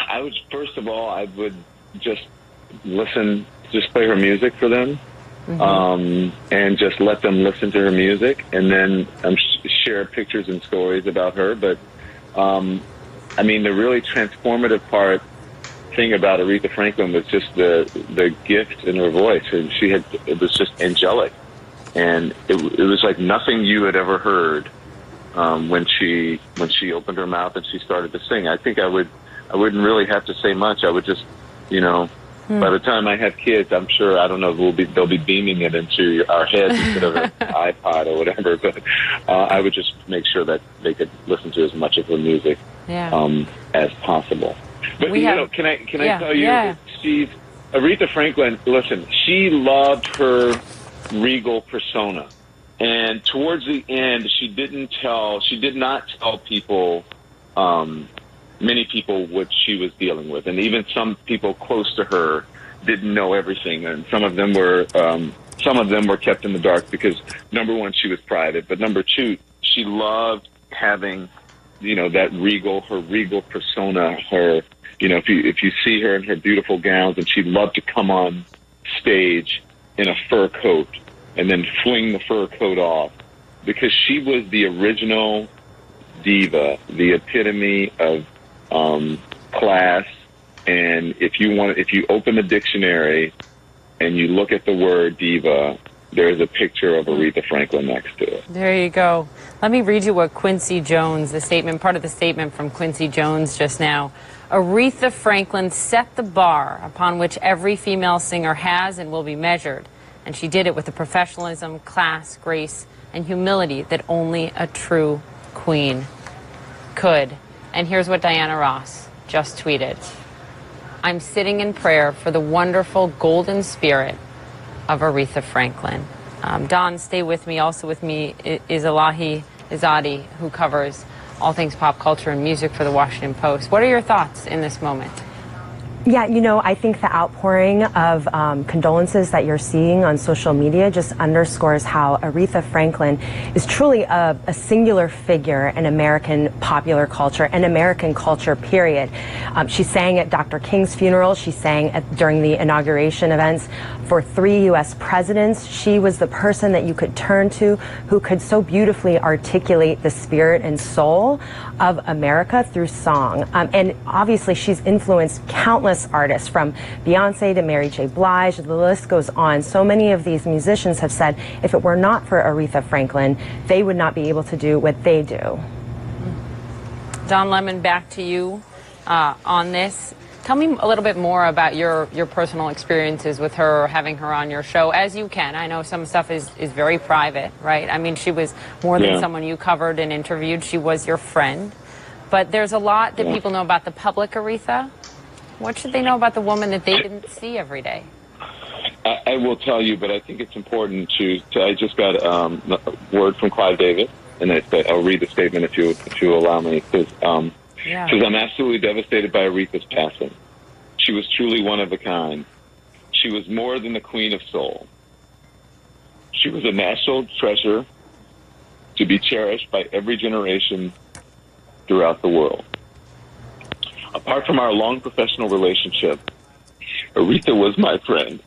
I would, first of all, I would just play her music for them, and just let them listen to her music, and then share pictures and stories about her. But I mean, the really transformative thing about Aretha Franklin was just the gift in her voice, and it was just angelic, and it was like nothing you had ever heard when she opened her mouth and she started to sing. I think I wouldn't really have to say much. I would just, by the time I have kids, I'm sure, I don't know, they'll be beaming it into our heads instead of an iPod or whatever. But I would just make sure that they could listen to as much of her music as possible. But can I tell you, Steve, Aretha Franklin, listen, she loved her regal persona. And towards the end, she did not tell people, many people, what she was dealing with. And even some people close to her didn't know everything. And some of them were kept in the dark because, number one, she was private. But number two, she loved having, her regal persona, if you see her in her beautiful gowns, and she'd love to come on stage in a fur coat and then fling the fur coat off, because she was the original diva, the epitome of class. And if you open the dictionary and you look at the word diva, there's a picture of Aretha Franklin next to it. There you go. Let me read you what Quincy Jones, part of the statement from Quincy Jones just now. Aretha Franklin set the bar upon which every female singer has and will be measured. And she did it with the professionalism, class, grace, and humility that only a true queen could. And here's what Diana Ross just tweeted. I'm sitting in prayer for the wonderful golden spirit of Aretha Franklin. Don, stay with me. Also with me is Elahi Izadi, who covers all things pop culture and music for the Washington Post. What are your thoughts in this moment? Yeah, I think the outpouring of condolences that you're seeing on social media just underscores how Aretha Franklin is truly a singular figure in American popular culture and American culture, period. She sang at Dr. King's funeral. She sang during the inauguration events for 3 U.S. presidents. She was the person that you could turn to who could so beautifully articulate the spirit and soul of America through song. And obviously, she's influenced countless artists, from Beyonce to Mary J. Blige. The list goes on. So many of these musicians have said if it were not for Aretha Franklin, they would not be able to do what they do. Don Lemon, back to you on this. Tell me a little bit more about your personal experiences with her, or having her on your show, as you can. I know some stuff is very private, right? I mean, she was more than someone you covered and interviewed. She was your friend. But there's a lot that people know about the public Aretha. What should they know about the woman that they didn't see every day? I will tell you, but I think it's important I just got a word from Clive David, and I'll read the statement if you allow me. It says, I'm absolutely devastated by Aretha's passing. She was truly one of a kind. She was more than the queen of soul. She was a national treasure to be cherished by every generation throughout the world. Apart from our long professional relationship, Aretha was my friend.